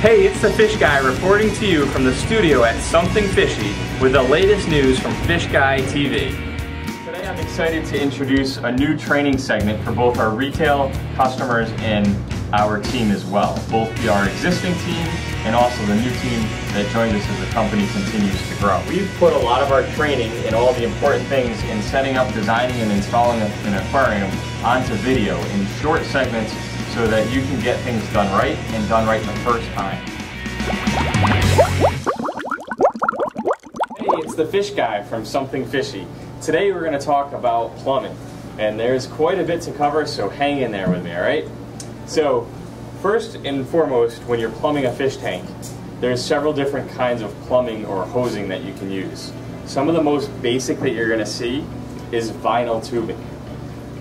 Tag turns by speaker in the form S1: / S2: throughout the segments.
S1: Hey, it's the Fish Guy reporting to you from the studio at Something Fishy with the latest news from Fish Guy TV. Today I'm excited to introduce a new training segment for both our retail customers and our team as well. Both our existing team and also the new team that joined us as the company continues to grow. We've put a lot of our training and all the important things in setting up, designing, and installing an aquarium onto video in short segments so that you can get things done right and done right the first time. Hey, it's the Fish Guy from Something Fishy. Today we're going to talk about plumbing, and there's quite a bit to cover, so hang in there with me, alright? So, first and foremost, when you're plumbing a fish tank, there's several different kinds of plumbing or hosing that you can use. Some of the most basic that you're going to see is vinyl tubing.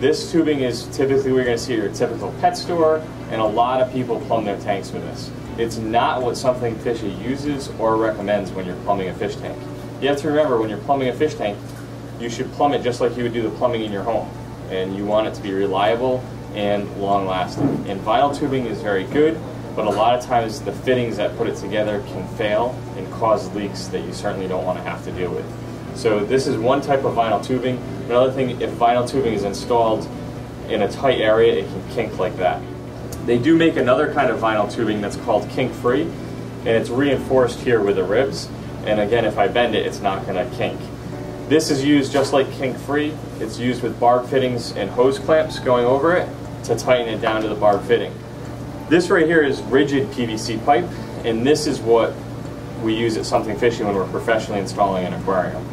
S1: This tubing is typically what you're going to see at your typical pet store, and a lot of people plumb their tanks with this. It's not what Something Fishy uses or recommends when you're plumbing a fish tank. You have to remember, when you're plumbing a fish tank, you should plumb it just like you would do the plumbing in your home. And you want it to be reliable and long-lasting. And vinyl tubing is very good, but a lot of times the fittings that put it together can fail and cause leaks that you certainly don't want to have to deal with. So this is one type of vinyl tubing. Another thing, if vinyl tubing is installed in a tight area, it can kink like that. They do make another kind of vinyl tubing that's called kink-free, and it's reinforced here with the ribs. And again, if I bend it, it's not going to kink. This is used just like kink-free. It's used with barb fittings and hose clamps going over it to tighten it down to the barb fitting. This right here is rigid PVC pipe, and this is what we use at Something Fishy when we're professionally installing an aquarium.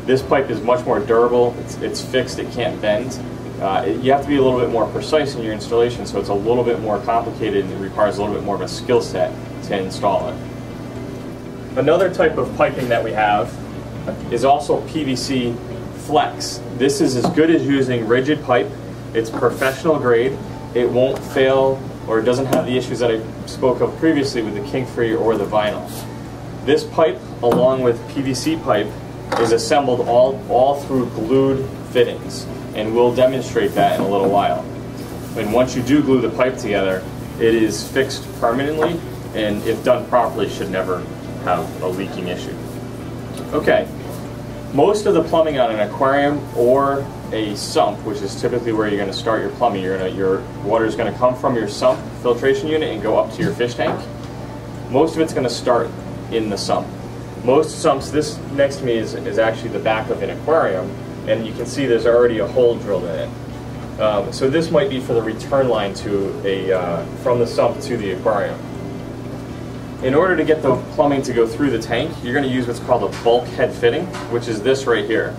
S1: This pipe is much more durable, it's fixed, it can't bend. You have to be a little bit more precise in your installation, so it's a little bit more complicated and it requires a little bit more of a skill set to install it. Another type of piping that we have is also PVC Flex. This is as good as using rigid pipe. It's professional grade. It won't fail, or it doesn't have the issues that I spoke of previously with the kink-free or the vinyl. This pipe, along with PVC pipe, is assembled all through glued fittings, and we'll demonstrate that in a little while. And once you do glue the pipe together, it is fixed permanently, and if done properly, should never have a leaking issue. Okay, most of the plumbing on an aquarium or a sump, which is typically where you're going to start your plumbing, your water is going to come from your sump filtration unit and go up to your fish tank. Most of it's going to start in the sump. Most sumps, this next to me is actually the back of an aquarium, and you can see there's already a hole drilled in it. So this might be for the return line to from the sump to the aquarium. In order to get the plumbing to go through the tank, you're going to use what's called a bulkhead fitting, which is this right here.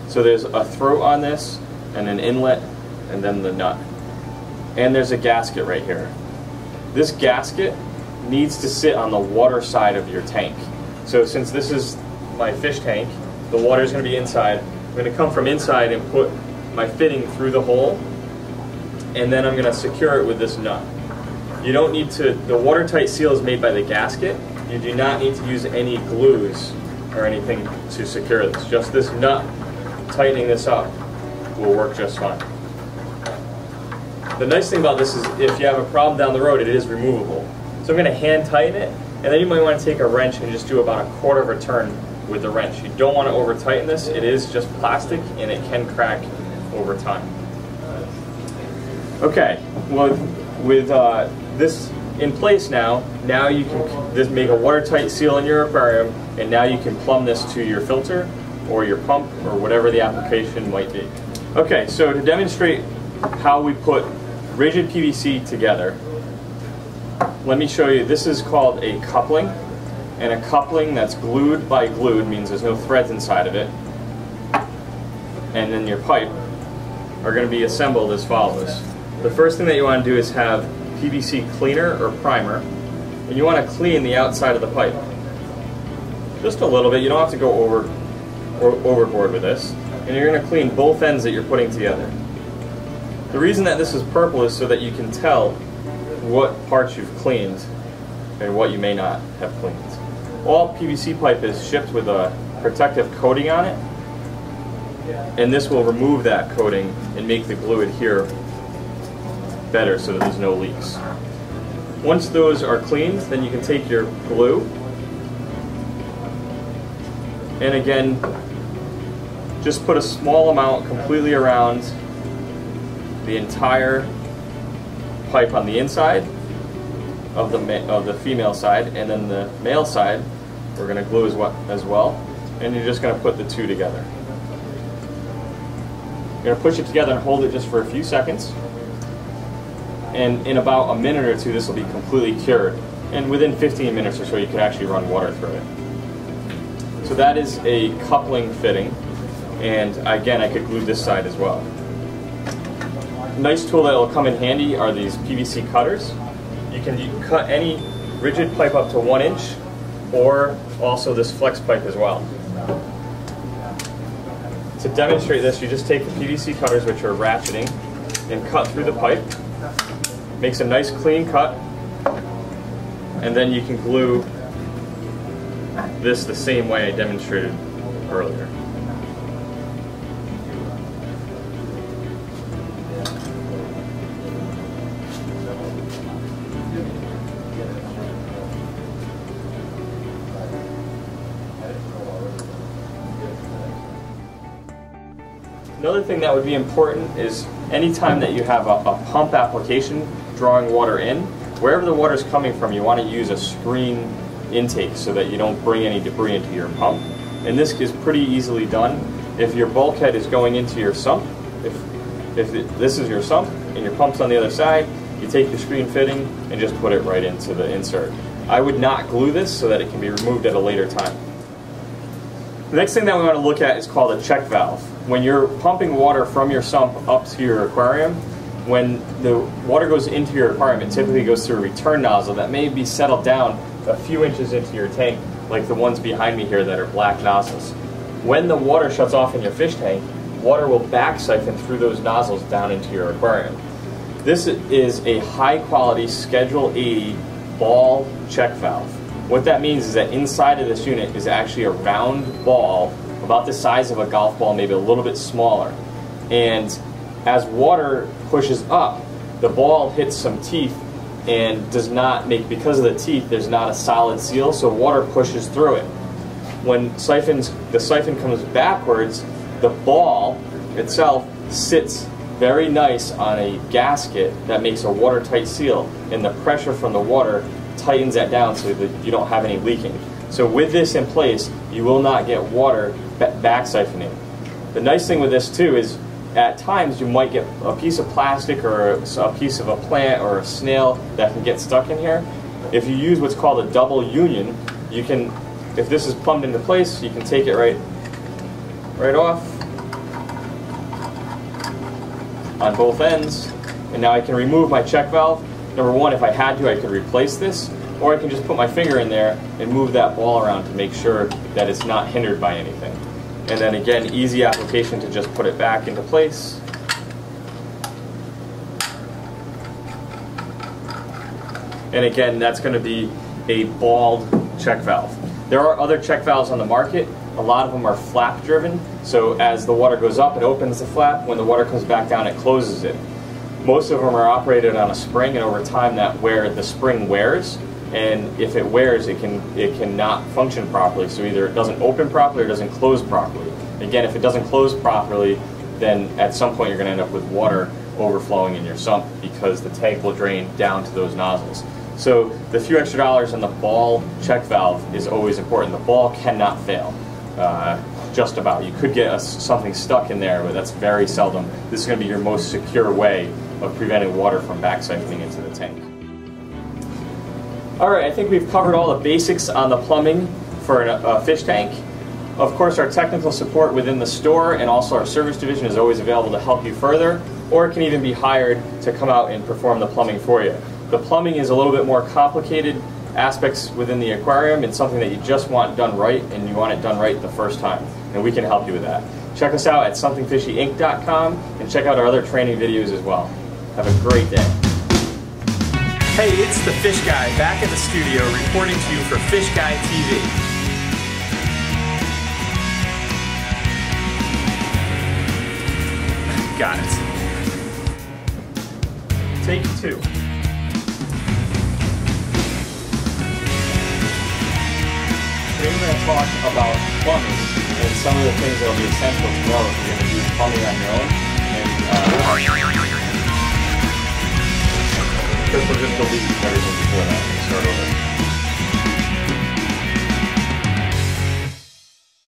S1: So there's a throat on this, and an inlet, and then the nut. And there's a gasket right here. This gasket needs to sit on the water side of your tank. So since this is my fish tank, the water is going to be inside. I'm going to come from inside and put my fitting through the hole, and then I'm going to secure it with this nut. You don't need to, the watertight seal is made by the gasket. You do not need to use any glues or anything to secure this. Just this nut, tightening this up, will work just fine. The nice thing about this is if you have a problem down the road, it is removable. So I'm going to hand tighten it, and then you might want to take a wrench and just do about 1/4 of a turn with the wrench. You don't want to over tighten this. It is just plastic and it can crack over time. Okay, well, with this in place now you can make a watertight seal in your aquarium, and now you can plumb this to your filter or your pump or whatever the application might be. Okay, so to demonstrate how we put rigid PVC together, let me show you. This is called a coupling, and a coupling that's glued by glued means there's no threads inside of it, and then your pipe are going to be assembled as follows. The first thing that you want to do is have PVC cleaner or primer, and you want to clean the outside of the pipe. Just a little bit. You don't have to go overboard with this. And you're going to clean both ends that you're putting together. The reason that this is purple is so that you can tell what parts you've cleaned and what you may not have cleaned. All PVC pipe is shipped with a protective coating on it, and this will remove that coating and make the glue adhere better so that there's no leaks. Once those are cleaned, then you can take your glue and again just put a small amount completely around the entire pipe on the inside of the female side, and then the male side we're going to glue as well, and you're just going to put the two together. You're going to push it together and hold it just for a few seconds, and in about a minute or two this will be completely cured, and within 15 minutes or so you can actually run water through it. So that is a coupling fitting, and again I could glue this side as well. A nice tool that will come in handy are these PVC cutters. You can cut any rigid pipe up to 1 inch, or also this flex pipe as well. To demonstrate this, you just take the PVC cutters, which are ratcheting, and cut through the pipe. Makes a nice clean cut, and then you can glue this the same way I demonstrated earlier. Another thing that would be important is anytime that you have a pump application drawing water in, wherever the water is coming from, you want to use a screen intake so that you don't bring any debris into your pump. And this is pretty easily done. If your bulkhead is going into your sump, this is your sump and your pump's on the other side, you take the screen fitting and just put it right into the insert. I would not glue this so that it can be removed at a later time. The next thing that we want to look at is called a check valve. When you're pumping water from your sump up to your aquarium, when the water goes into your aquarium, it typically goes through a return nozzle that may be settled down a few inches into your tank, like the ones behind me here that are black nozzles. When the water shuts off in your fish tank, water will back siphon through those nozzles down into your aquarium. This is a high quality Schedule 80 ball check valve. What that means is that inside of this unit is actually a round ball about the size of a golf ball, maybe a little bit smaller. And as water pushes up, the ball hits some teeth and does not make, because of the teeth, there's not a solid seal, so water pushes through it. When the siphon comes backwards, the ball itself sits very nice on a gasket that makes a watertight seal, and the pressure from the water tightens that down so that you don't have any leaking. So with this in place, you will not get water back siphoning. The nice thing with this too is at times you might get a piece of plastic or a piece of a plant or a snail that can get stuck in here. If you use what's called a double union, you can, if this is plumbed into place, you can take it right off on both ends, and now I can remove my check valve. Number one, if I had to, I could replace this, or I can just put my finger in there and move that ball around to make sure that it's not hindered by anything. And then again, easy application to just put it back into place. And again, that's going to be a balled check valve. There are other check valves on the market. A lot of them are flap driven, so as the water goes up, it opens the flap. When the water comes back down, it closes it. Most of them are operated on a spring, and over time the spring wears, and if it wears, it cannot function properly. So either it doesn't open properly or it doesn't close properly. Again, if it doesn't close properly, then at some point you're going to end up with water overflowing in your sump because the tank will drain down to those nozzles. So the few extra dollars on the ball check valve is always important. The ball cannot fail. Just about. You could get something stuck in there, but that's very seldom. This is going to be your most secure way of preventing water from back siphoning into the tank. Alright, I think we've covered all the basics on the plumbing for a fish tank. Of course, our technical support within the store and also our service division is always available to help you further, or it can even be hired to come out and perform the plumbing for you. The plumbing is a little bit more complicated aspects within the aquarium. It's something that you just want done right, and you want it done right the first time, and we can help you with that. Check us out at somethingfishyinc.com and check out our other training videos as well. Have a great day. Hey, it's the Fish Guy back at the studio reporting to you for Fish Guy TV. Got it. Take two. we're going to talk about plumbing and some of the things that will be essential to know if you're going to do plumbing on your own. And because we'll just delete everything before that and start over.